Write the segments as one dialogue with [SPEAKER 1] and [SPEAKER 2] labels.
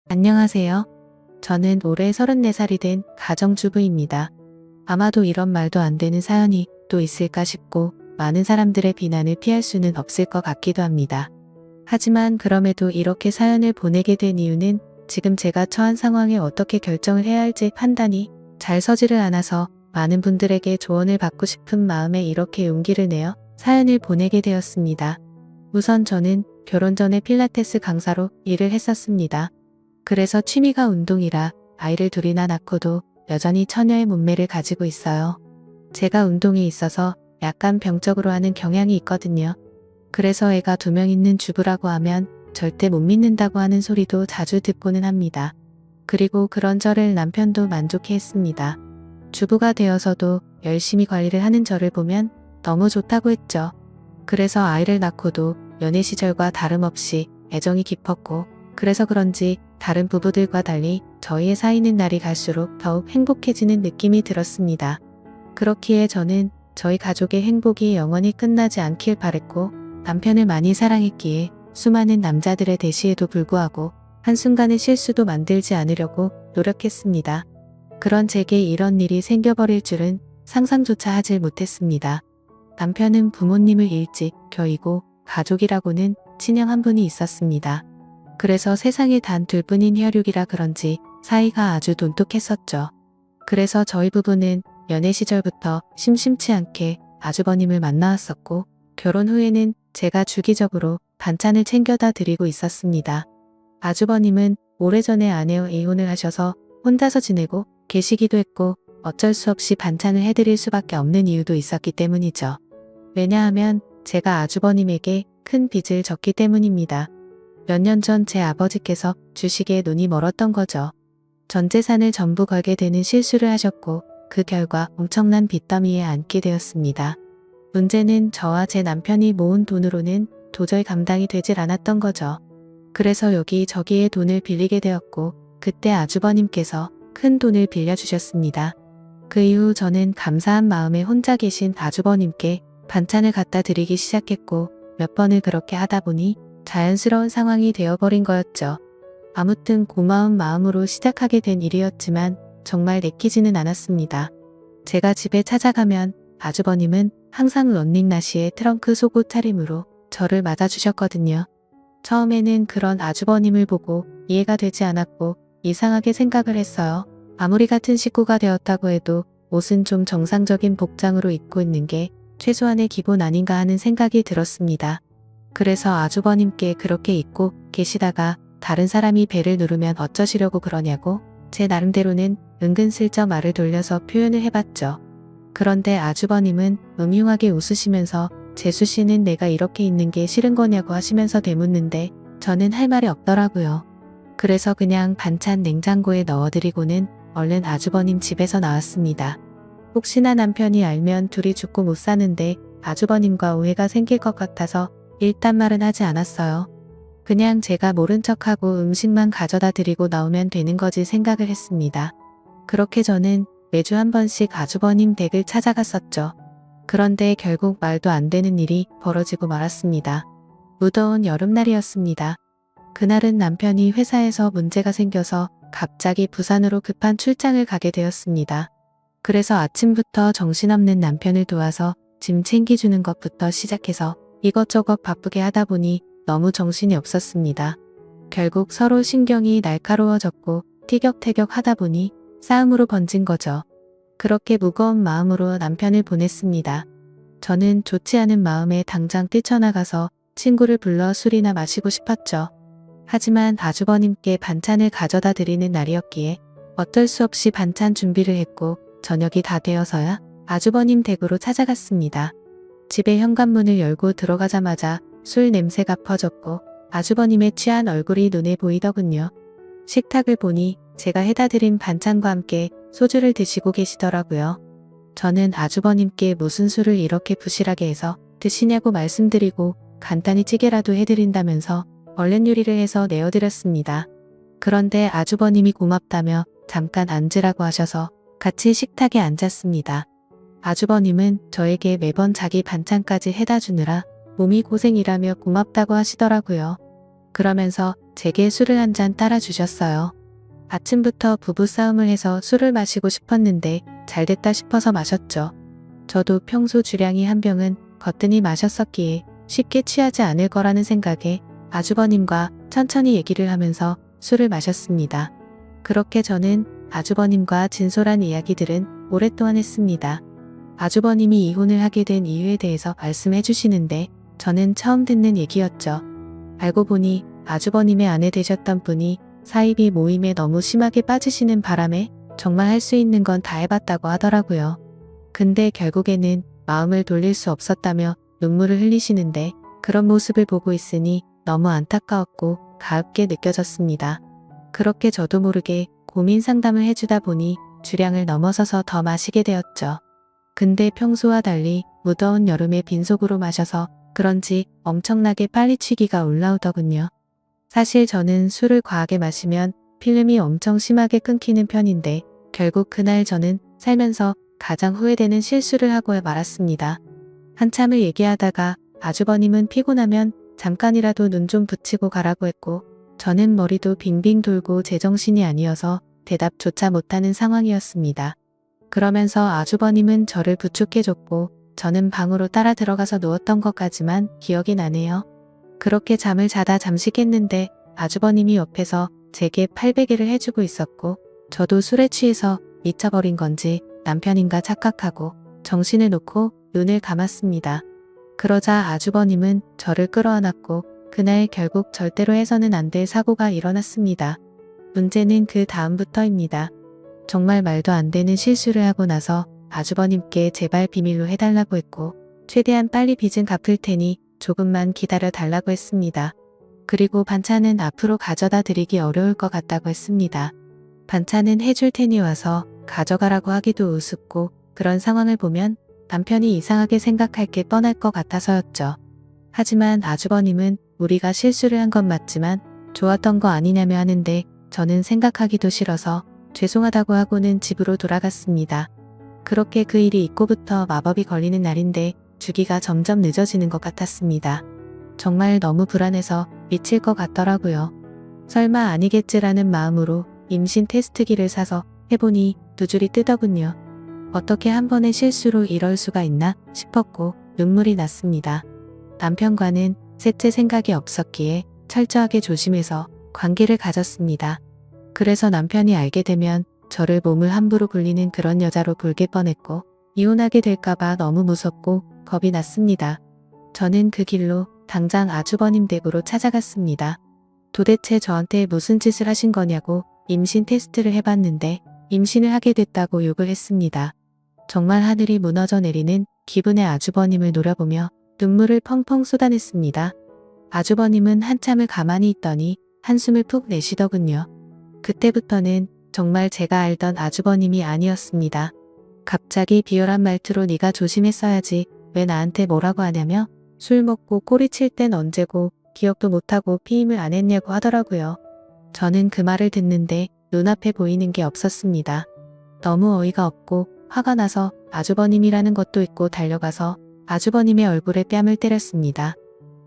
[SPEAKER 1] 안녕하세요. 저는 올해 34살이 된 가정주부입니다. 아마도 이런 말도 안 되는 사연이 또 있을까 싶고 많은 사람들의 비난을 피할 수는 없을 것 같기도 합니다. 하지만 그럼에도 이렇게 사연을 보내게 된 이유는 지금 제가 처한 상황에 어떻게 결정을 해야 할지 판단이 잘 서지를 않아서 많은 분들에게 조언을 받고 싶은 마음에 이렇게 용기를 내어 사연을 보내게 되었습니다. 우선 저는 결혼 전에 필라테스 강사로 일을 했었습니다. 그래서 취미가 운동이라 아이를 둘이나 낳고도 여전히 처녀의 몸매를 가지고 있어요. 제가 운동에 있어서 약간 병적으로 하는 경향이 있거든요. 그래서 애가 2명 있는 주부라고 하면 절대 못 믿는다고 하는 소리도 자주 듣고는 합니다. 그리고 그런 저를 남편도 만족해 했습니다. 주부가 되어서도 열심히 관리를 하는 저를 보면 너무 좋다고 했죠. 그래서 아이를 낳고도 연애 시절과 다름없이 애정이 깊었고, 그래서 그런지 다른 부부들과 달리 저희의 사이는 날이 갈수록 더욱 행복해지는 느낌이 들었습니다. 그렇기에 저는 저희 가족의 행복이 영원히 끝나지 않길 바랬고, 남편을 많이 사랑했기에 수많은 남자들의 대시에도 불구하고 한순간의 실수도 만들지 않으려고 노력했습니다. 그런 제게 이런 일이 생겨버릴 줄은 상상조차 하질 못했습니다. 남편은 부모님을 일찍 겨이고 가족이라고는 친형 한 분이 있었습니다. 그래서 세상에 단 2분인 혈육이라 그런지 사이가 아주 돈독했었죠. 그래서 저희 부부는 연애 시절부터 심심치 않게 아주버님을 만나왔었고, 결혼 후에는 제가 주기적으로 반찬을 챙겨다 드리고 있었습니다. 아주버님은 오래전에 아내와 이혼을 하셔서 혼자서 지내고 계시기도 했고, 어쩔 수 없이 반찬을 해드릴 수밖에 없는 이유도 있었기 때문이죠. 왜냐하면 제가 아주버님에게 큰 빚을 졌기 때문입니다. 몇 년 전 제 아버지께서 주식에 눈이 멀었던 거죠. 전 재산을 전부 걸게 되는 실수를 하셨고, 그 결과 엄청난 빚더미에 앉게 되었습니다. 문제는 저와 제 남편이 모은 돈으로는 도저히 감당이 되질 않았던 거죠. 그래서 여기저기에 돈을 빌리게 되었고, 그때 아주버님께서 큰 돈을 빌려주셨습니다. 그 이후 저는 감사한 마음에 혼자 계신 아주버님께 반찬을 갖다 드리기 시작했고, 몇 번을 그렇게 하다 보니 자연스러운 상황이 되어버린 거였죠. 아무튼 고마운 마음으로 시작하게 된 일이었지만 정말 내키지는 않았습니다. 제가 집에 찾아가면 아주버님은 항상 런닝나시의 트렁크 속옷 차림으로 저를 맞아주셨거든요. 처음에는 그런 아주버님을 보고 이해가 되지 않았고 이상하게 생각을 했어요. 아무리 같은 식구가 되었다고 해도 옷은 좀 정상적인 복장으로 입고 있는 게 최소한의 기본 아닌가 하는 생각이 들었습니다. 그래서 아주버님께 그렇게 입고 계시다가 다른 사람이 배를 누르면 어쩌시려고 그러냐고 제 나름대로는 은근슬쩍 말을 돌려서 표현을 해봤죠. 그런데 아주버님은 음흉하게 웃으시면서 재수씨는 내가 이렇게 있는 게 싫은 거냐고 하시면서 되묻는데 저는 할 말이 없더라고요. 그래서 그냥 반찬 냉장고에 넣어드리고는 얼른 아주버님 집에서 나왔습니다. 혹시나 남편이 알면 둘이 죽고 못 사는데 아주버님과 오해가 생길 것 같아서 일단 말은 하지 않았어요. 그냥 제가 모른 척하고 음식만 가져다 드리고 나오면 되는 거지 생각을 했습니다. 그렇게 저는 매주 한 번씩 아주버님 댁을 찾아갔었죠. 그런데 결국 말도 안 되는 일이 벌어지고 말았습니다. 무더운 여름날이었습니다. 그날은 남편이 회사에서 문제가 생겨서 갑자기 부산으로 급한 출장을 가게 되었습니다. 그래서 아침부터 정신없는 남편을 도와서 짐 챙겨주는 것부터 시작해서 이것저것 바쁘게 하다 보니 너무 정신이 없었습니다. 결국 서로 신경이 날카로워졌고 티격태격 하다 보니 싸움으로 번진 거죠. 그렇게 무거운 마음으로 남편을 보냈습니다. 저는 좋지 않은 마음에 당장 뛰쳐나가서 친구를 불러 술이나 마시고 싶었죠. 하지만 아주버님께 반찬을 가져다 드리는 날이었기에 어쩔 수 없이 반찬 준비를 했고 저녁이 다 되어서야 아주버님 댁으로 찾아갔습니다. 집의 현관문을 열고 들어가자마자 술 냄새가 퍼졌고 아주버님의 취한 얼굴이 눈에 보이더군요. 식탁을 보니 제가 해다 드린 반찬과 함께 소주를 드시고 계시더라고요. 저는 아주버님께 무슨 술을 이렇게 부실하게 해서 드시냐고 말씀드리고 간단히 찌개라도 해드린다면서 얼른 요리를 해서 내어드렸습니다. 그런데 아주버님이 고맙다며 잠깐 앉으라고 하셔서 같이 식탁에 앉았습니다. 아주버님은 저에게 매번 자기 반찬까지 해다 주느라 몸이 고생이라며 고맙다고 하시더라고요. 그러면서 제게 술을 한 잔 따라 주셨어요. 아침부터 부부싸움을 해서 술을 마시고 싶었는데 잘됐다 싶어서 마셨죠. 저도 평소 주량이 한 병은 거뜬히 마셨었기에 쉽게 취하지 않을 거라는 생각에 아주버님과 천천히 얘기를 하면서 술을 마셨습니다. 그렇게 저는 아주버님과 진솔한 이야기들은 오랫동안 했습니다. 아주버님이 이혼을 하게 된 이유에 대해서 말씀해 주시는데 저는 처음 듣는 얘기였죠. 알고 보니 아주버님의 아내 되셨던 분이 사이비 모임에 너무 심하게 빠지시는 바람에 정말 할 수 있는 건 다 해봤다고 하더라고요. 근데 결국에는 마음을 돌릴 수 없었다며 눈물을 흘리시는데 그런 모습을 보고 있으니 너무 안타까웠고 가엾게 느껴졌습니다. 그렇게 저도 모르게 고민 상담을 해주다 보니 주량을 넘어서서 더 마시게 되었죠. 근데 평소와 달리 무더운 여름에 빈속으로 마셔서 그런지 엄청나게 빨리 취기가 올라오더군요. 사실 저는 술을 과하게 마시면 필름이 엄청 심하게 끊기는 편인데 결국 그날 저는 살면서 가장 후회되는 실수를 하고 말았습니다. 한참을 얘기하다가 아주버님은 피곤하면 잠깐이라도 눈 좀 붙이고 가라고 했고 저는 머리도 빙빙 돌고 제정신이 아니어서 대답조차 못하는 상황이었습니다. 그러면서 아주버님은 저를 부축해줬고 저는 방으로 따라 들어가서 누웠던 것까지만 기억이 나네요. 그렇게 잠을 자다 잠식했는데 아주버님이 옆에서 제게 팔베개를 해주고 있었고 저도 술에 취해서 미쳐버린 건지 남편인가 착각하고 정신을 놓고 눈을 감았습니다. 그러자 아주버님은 저를 끌어안았고 그날 결국 절대로 해서는 안 될 사고가 일어났습니다. 문제는 그 다음부터입니다. 정말 말도 안 되는 실수를 하고 나서 아주버님께 제발 비밀로 해달라고 했고 최대한 빨리 빚은 갚을 테니 조금만 기다려 달라고 했습니다. 그리고 반찬은 앞으로 가져다 드리기 어려울 것 같다고 했습니다. 반찬은 해줄 테니 와서 가져가라고 하기도 우습고 그런 상황을 보면 남편이 이상하게 생각할 게 뻔할 것 같아서였죠. 하지만 아주버님은 우리가 실수를 한 건 맞지만 좋았던 거 아니냐며 하는데 저는 생각하기도 싫어서 죄송하다고 하고는 집으로 돌아갔습니다. 그렇게 그 일이 있고부터 마법이 걸리는 날인데 주기가 점점 늦어지는 것 같았습니다. 정말 너무 불안해서 미칠 것 같더라고요. 설마 아니겠지라는 마음으로 임신 테스트기를 사서 해보니 두 줄이 뜨더군요. 어떻게 한 번의 실수로 이럴 수가 있나 싶었고 눈물이 났습니다. 남편과는 셋째 생각이 없었기에 철저하게 조심해서 관계를 가졌습니다. 그래서 남편이 알게 되면 저를 몸을 함부로 굴리는 그런 여자로 볼게 뻔했고 이혼하게 될까봐 너무 무섭고 겁이 났습니다. 저는 그 길로 당장 아주버님 댁으로 찾아갔습니다. 도대체 저한테 무슨 짓을 하신 거냐고 임신 테스트를 해봤는데 임신을 하게 됐다고 욕을 했습니다. 정말 하늘이 무너져 내리는 기분의 아주버님을 노려보며 눈물을 펑펑 쏟아냈습니다. 아주버님은 한참을 가만히 있더니 한숨을 푹 내쉬더군요. 그때부터는 정말 제가 알던 아주버님이 아니었습니다. 갑자기 비열한 말투로 네가 조심했어야지 왜 나한테 뭐라고 하냐며 술 먹고 꼬리칠 땐 언제고 기억도 못하고 피임을 안 했냐고 하더라고요. 저는 그 말을 듣는데 눈앞에 보이는 게 없었습니다. 너무 어이가 없고 화가 나서 아주버님이라는 것도 잊고 달려가서 아주버님의 얼굴에 뺨을 때렸습니다.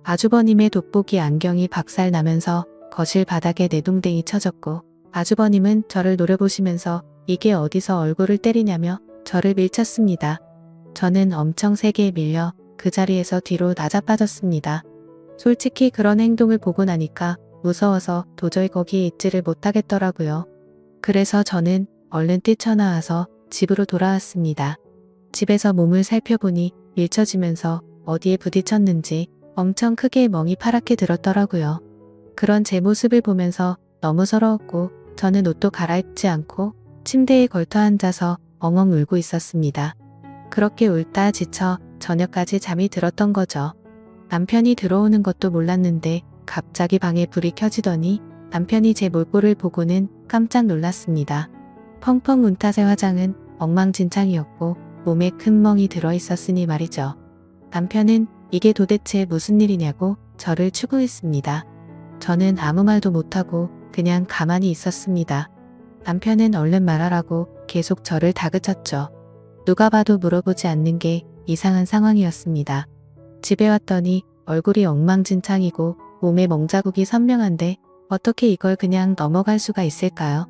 [SPEAKER 1] 아주버님의 돋보기 안경이 박살나면서 거실 바닥에 내동댕이 쳐졌고 아주버님은 저를 노려보시면서 이게 어디서 얼굴을 때리냐며 저를 밀쳤습니다. 저는 엄청 세게 밀려 그 자리에서 뒤로 나자빠졌습니다. 솔직히 그런 행동을 보고 나니까 무서워서 도저히 거기에 있지를 못하겠더라고요. 그래서 저는 얼른 뛰쳐나와서 집으로 돌아왔습니다. 집에서 몸을 살펴보니 밀쳐지면서 어디에 부딪혔는지 엄청 크게 멍이 파랗게 들었더라고요. 그런 제 모습을 보면서 너무 서러웠고 저는 옷도 갈아입지 않고 침대에 걸터 앉아서 엉엉 울고 있었습니다. 그렇게 울다 지쳐 저녁까지 잠이 들었던 거죠. 남편이 들어오는 것도 몰랐는데 갑자기 방에 불이 켜지더니 남편이 제 몰골을 보고는 깜짝 놀랐습니다. 펑펑 운 탓에 화장은 엉망진창이었고 몸에 큰 멍이 들어있었으니 말이죠. 남편은 이게 도대체 무슨 일이냐고 저를 추궁했습니다. 저는 아무 말도 못하고 그냥 가만히 있었습니다. 남편은 얼른 말하라고 계속 저를 다그쳤죠. 누가 봐도 물어보지 않는 게 이상한 상황이었습니다. 집에 왔더니 얼굴이 엉망진창이고 몸에 멍자국이 선명한데 어떻게 이걸 그냥 넘어갈 수가 있을까요?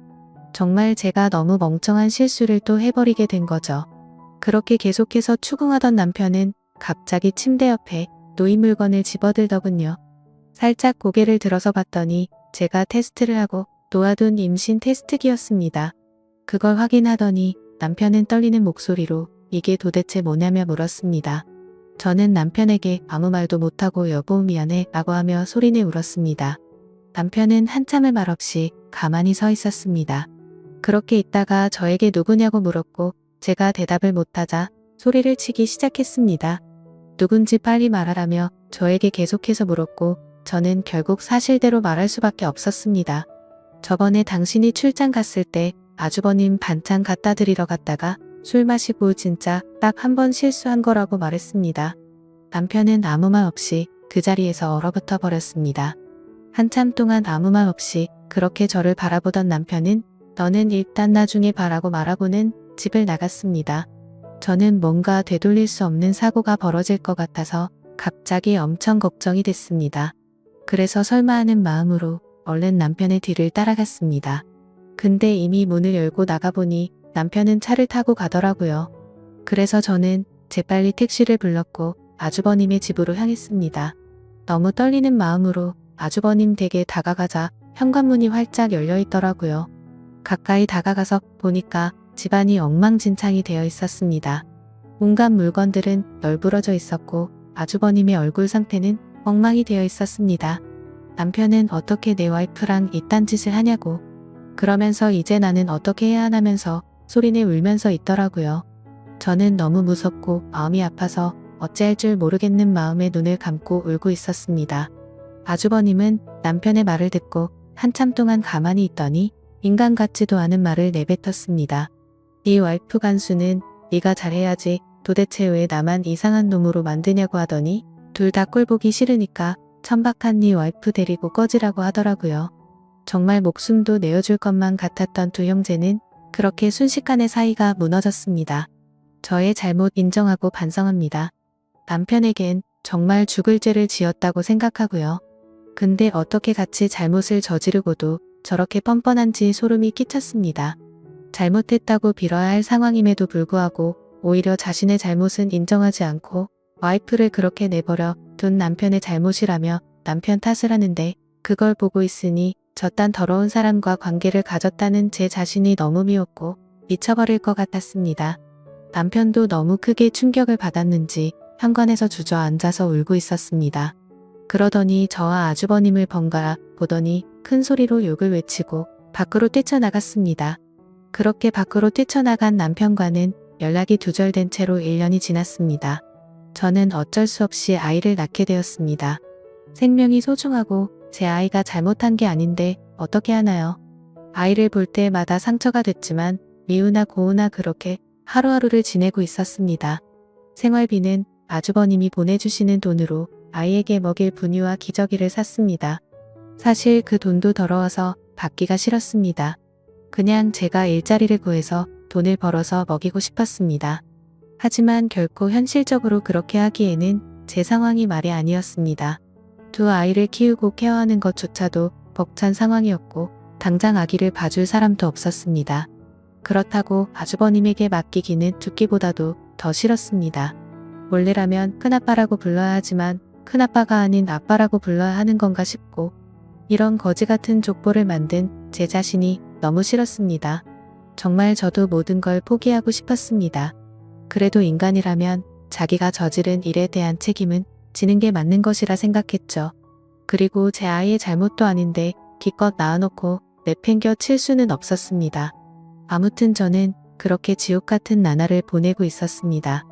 [SPEAKER 1] 정말 제가 너무 멍청한 실수를 또 해버리게 된 거죠. 그렇게 계속해서 추궁하던 남편은 갑자기 침대 옆에 놓인 물건을 집어들더군요. 살짝 고개를 들어서 봤더니 제가 테스트를 하고 놓아둔 임신 테스트기였습니다. 그걸 확인하더니 남편은 떨리는 목소리로 이게 도대체 뭐냐며 물었습니다. 저는 남편에게 아무 말도 못하고 여보 미안해 라고 하며 소리내 울었습니다. 남편은 한참을 말없이 가만히 서 있었습니다. 그렇게 있다가 저에게 누구냐고 물었고 제가 대답을 못하자 소리를 치기 시작했습니다. 누군지 빨리 말하라며 저에게 계속해서 물었고 저는 결국 사실대로 말할 수밖에 없었습니다. 저번에 당신이 출장 갔을 때 아주버님 반찬 갖다 드리러 갔다가 술 마시고 진짜 딱 한 번 실수한 거라고 말했습니다. 남편은 아무 말 없이 그 자리에서 얼어붙어 버렸습니다. 한참 동안 아무 말 없이 그렇게 저를 바라보던 남편은 너는 일단 나중에 봐라고 말하고는 집을 나갔습니다. 저는 뭔가 되돌릴 수 없는 사고가 벌어질 것 같아서 갑자기 엄청 걱정이 됐습니다. 그래서 설마 하는 마음으로 얼른 남편의 뒤를 따라갔습니다. 근데 이미 문을 열고 나가보니 남편은 차를 타고 가더라고요. 그래서 저는 재빨리 택시를 불렀고 아주버님의 집으로 향했습니다. 너무 떨리는 마음으로 아주버님 댁에 다가가자 현관문이 활짝 열려 있더라고요. 가까이 다가가서 보니까 집안이 엉망진창이 되어 있었습니다. 온갖 물건들은 널브러져 있었고 아주버님의 얼굴 상태는 엉망이 되어 있었습니다. 남편은 어떻게 내 와이프랑 이딴 짓을 하냐고 그러면서 이제 나는 어떻게 해야 하냐면서 소리내 울면서 있더라고요. 저는 너무 무섭고 마음이 아파서 어찌할 줄 모르겠는 마음에 눈을 감고 울고 있었습니다. 아주버님은 남편의 말을 듣고 한참 동안 가만히 있더니 인간 같지도 않은 말을 내뱉었습니다. 네 와이프 간수는 네가 잘해야지 도대체 왜 나만 이상한 놈으로 만드냐고 하더니 둘 다 꼴보기 싫으니까 천박한 네 와이프 데리고 꺼지라고 하더라고요. 정말 목숨도 내어줄 것만 같았던 두 형제는 그렇게 순식간에 사이가 무너졌습니다. 저의 잘못 인정하고 반성합니다. 남편에겐 정말 죽을 죄를 지었다고 생각하고요. 근데 어떻게 같이 잘못을 저지르고도 저렇게 뻔뻔한지 소름이 끼쳤습니다. 잘못했다고 빌어야 할 상황임에도 불구하고 오히려 자신의 잘못은 인정하지 않고 와이프를 그렇게 내버려 둔 남편의 잘못이라며 남편 탓을 하는데 그걸 보고 있으니 저딴 더러운 사람과 관계를 가졌다는 제 자신이 너무 미웠고 미쳐버릴 것 같았습니다. 남편도 너무 크게 충격을 받았는지 현관에서 주저앉아서 울고 있었습니다. 그러더니 저와 아주버님을 번갈아 보더니 큰 소리로 욕을 외치고 밖으로 뛰쳐나갔습니다. 그렇게 밖으로 뛰쳐나간 남편과는 연락이 두절된 채로 1년이 지났습니다. 저는 어쩔 수 없이 아이를 낳게 되었습니다. 생명이 소중하고 제 아이가 잘못한 게 아닌데 어떻게 하나요? 아이를 볼 때마다 상처가 됐지만 미우나 고우나 그렇게 하루하루를 지내고 있었습니다. 생활비는 아주버님이 보내주시는 돈으로 아이에게 먹일 분유와 기저귀를 샀습니다. 사실 그 돈도 더러워서 받기가 싫었습니다. 그냥 제가 일자리를 구해서 돈을 벌어서 먹이고 싶었습니다. 하지만 결코 현실적으로 그렇게 하기에는 제 상황이 말이 아니었습니다. 두 아이를 키우고 케어하는 것조차도 벅찬 상황이었고 당장 아기를 봐줄 사람도 없었습니다. 그렇다고 아주버님에게 맡기기는 죽기보다도 더 싫었습니다. 원래라면 큰아빠라고 불러야 하지만 큰아빠가 아닌 아빠라고 불러야 하는 건가 싶고 이런 거지 같은 족보를 만든 제 자신이 너무 싫었습니다. 정말 저도 모든 걸 포기하고 싶었습니다. 그래도 인간이라면 자기가 저지른 일에 대한 책임은 지는 게 맞는 것이라 생각했죠. 그리고 제 아이의 잘못도 아닌데 기껏 낳아놓고 내팽겨 칠 수는 없었습니다. 아무튼 저는 그렇게 지옥 같은 나날을 보내고 있었습니다.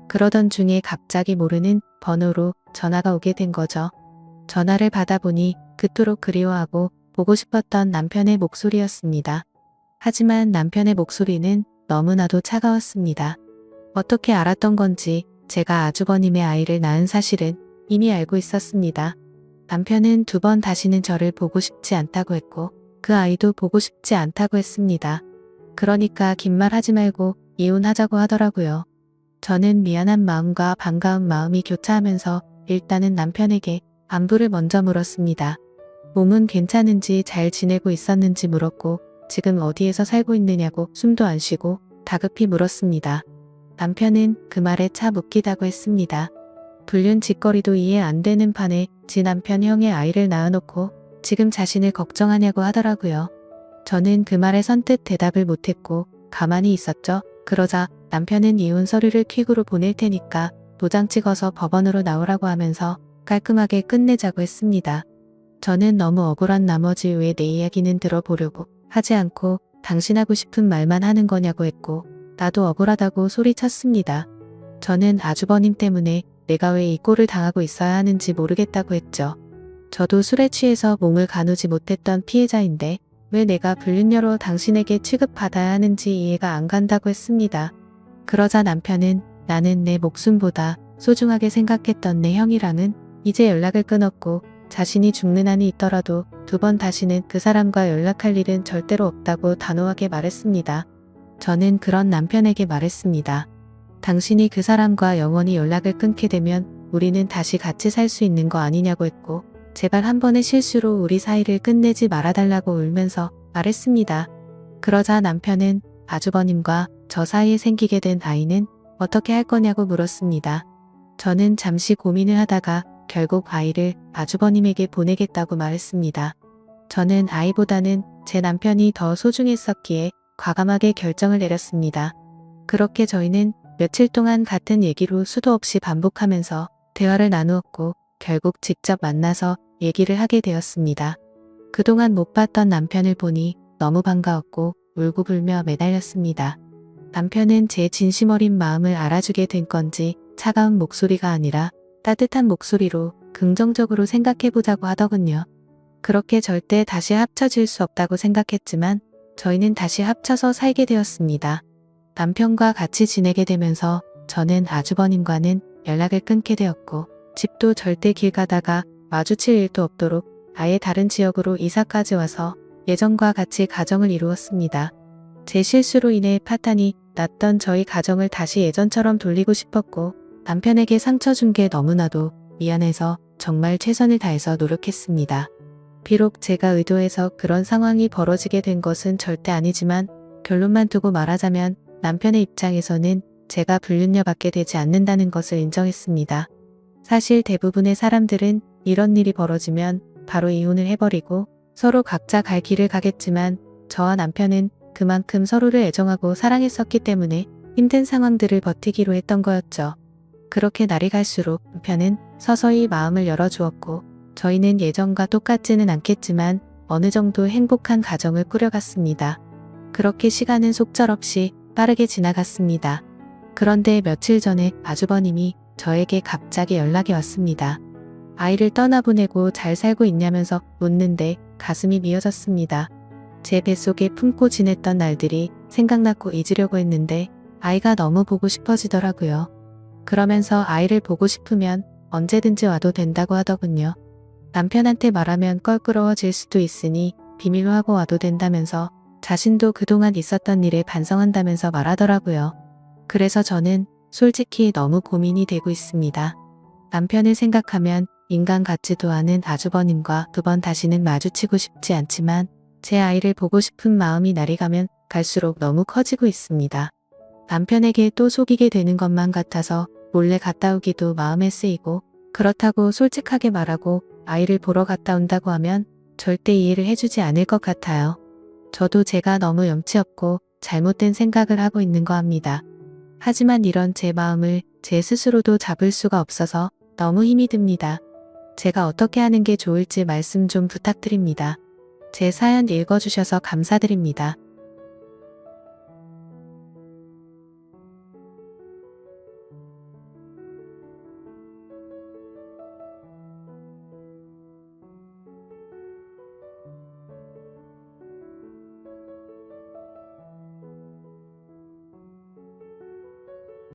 [SPEAKER 1] 그러던 중에 갑자기 모르는 번호로 전화가 오게 된 거죠. 전화를 받아보니 그토록 그리워하고 보고 싶었던 남편의 목소리였습니다. 하지만 남편의 목소리는 너무나도 차가웠습니다. 어떻게 알았던 건지 제가 아주버님의 아이를 낳은 사실은 이미 알고 있었습니다. 남편은 2번 다시는 저를 보고 싶지 않다고 했고 그 아이도 보고 싶지 않다고 했습니다. 그러니까 긴 말 하지 말고 이혼하자고 하더라고요. 저는 미안한 마음과 반가운 마음이 교차하면서 일단은 남편에게 안부를 먼저 물었습니다. 몸은 괜찮은지 잘 지내고 있었는지 물었고 지금 어디에서 살고 있느냐고 숨도 안 쉬고 다급히 물었습니다. 남편은 그 말에 차 묻기다고 했습니다. 불륜 짓거리도 이해 안 되는 판에 지 남편 형의 아이를 낳아놓고 지금 자신을 걱정하냐고 하더라고요. 저는 그 말에 선뜻 대답을 못했고 가만히 있었죠. 그러자 남편은 이혼 서류를 퀵으로 보낼 테니까 도장 찍어서 법원으로 나오라고 하면서 깔끔하게 끝내자고 했습니다. 저는 너무 억울한 나머지 왜 내 이야기는 들어보려고 하지 않고 당신하고 싶은 말만 하는 거냐고 했고 나도 억울하다고 소리쳤습니다. 저는 아주버님 때문에 내가 왜 이 꼴을 당하고 있어야 하는지 모르겠다고 했죠. 저도 술에 취해서 몸을 가누지 못했던 피해자인데 왜 내가 불륜녀로 당신에게 취급받아야 하는지 이해가 안 간다고 했습니다. 그러자 남편은 나는 내 목숨보다 소중하게 생각했던 내 형이랑은 이제 연락을 끊었고 자신이 죽는 한이 있더라도 2번 다시는 그 사람과 연락할 일은 절대로 없다고 단호하게 말했습니다. 저는 그런 남편에게 말했습니다. 당신이 그 사람과 영원히 연락을 끊게 되면 우리는 다시 같이 살 수 있는 거 아니냐고 했고 제발 한 번의 실수로 우리 사이를 끝내지 말아달라고 울면서 말했습니다. 그러자 남편은 아주버님과 저 사이에 생기게 된 아이는 어떻게 할 거냐고 물었습니다. 저는 잠시 고민을 하다가 결국 아이를 아주버님에게 보내겠다고 말했습니다. 저는 아이보다는 제 남편이 더 소중했었기에 과감하게 결정을 내렸습니다. 그렇게 저희는 며칠 동안 같은 얘기로 수도 없이 반복하면서 대화를 나누었고 결국 직접 만나서 얘기를 하게 되었습니다. 그동안 못 봤던 남편을 보니 너무 반가웠고 울고불며 매달렸습니다. 남편은 제 진심 어린 마음을 알아주게 된 건지 차가운 목소리가 아니라 따뜻한 목소리로 긍정적으로 생각해보자고 하더군요. 그렇게 절대 다시 합쳐질 수 없다고 생각했지만 저희는 다시 합쳐서 살게 되었습니다. 남편과 같이 지내게 되면서 저는 아주버님과는 연락을 끊게 되었고 집도 절대 길 가다가 마주칠 일도 없도록 아예 다른 지역으로 이사까지 와서 예전과 같이 가정을 이루었습니다. 제 실수로 인해 파탄이 났던 저희 가정을 다시 예전처럼 돌리고 싶었고 남편에게 상처 준 게 너무나도 미안해서 정말 최선을 다해서 노력했습니다. 비록 제가 의도해서 그런 상황이 벌어지게 된 것은 절대 아니지만 결론만 두고 말하자면 남편의 입장에서는 제가 불륜녀밖에 되지 않는다는 것을 인정했습니다. 사실 대부분의 사람들은 이런 일이 벌어지면 바로 이혼을 해버리고 서로 각자 갈 길을 가겠지만 저와 남편은 그만큼 서로를 애정하고 사랑했었기 때문에 힘든 상황들을 버티기로 했던 거였죠. 그렇게 날이 갈수록 남편은 서서히 마음을 열어주었고 저희는 예전과 똑같지는 않겠지만 어느 정도 행복한 가정을 꾸려갔습니다. 그렇게 시간은 속절없이 빠르게 지나갔습니다. 그런데 며칠 전에 아주버님이 저에게 갑자기 연락이 왔습니다. 아이를 떠나보내고 잘 살고 있냐면서 묻는데 가슴이 미어졌습니다. 제 뱃속에 품고 지냈던 날들이 생각났고 잊으려고 했는데 아이가 너무 보고 싶어지더라고요. 그러면서 아이를 보고 싶으면 언제든지 와도 된다고 하더군요. 남편한테 말하면 껄끄러워질 수도 있으니 비밀로 하고 와도 된다면서 자신도 그동안 있었던 일에 반성한다면서 말하더라고요. 그래서 저는 솔직히 너무 고민이 되고 있습니다. 남편을 생각하면 인간 같지도 않은 아주버님과 2번 다시는 마주치고 싶지 않지만 제 아이를 보고 싶은 마음이 날이 가면 갈수록 너무 커지고 있습니다. 남편에게 또 속이게 되는 것만 같아서 몰래 갔다 오기도 마음에 쓰이고 그렇다고 솔직하게 말하고 아이를 보러 갔다 온다고 하면 절대 이해를 해주지 않을 것 같아요. 저도 제가 너무 염치 없고 잘못된 생각을 하고 있는 거 압니다. 하지만 이런 제 마음을 제 스스로도 잡을 수가 없어서 너무 힘이 듭니다. 제가 어떻게 하는 게 좋을지 말씀 좀 부탁드립니다. 제 사연 읽어주셔서 감사드립니다.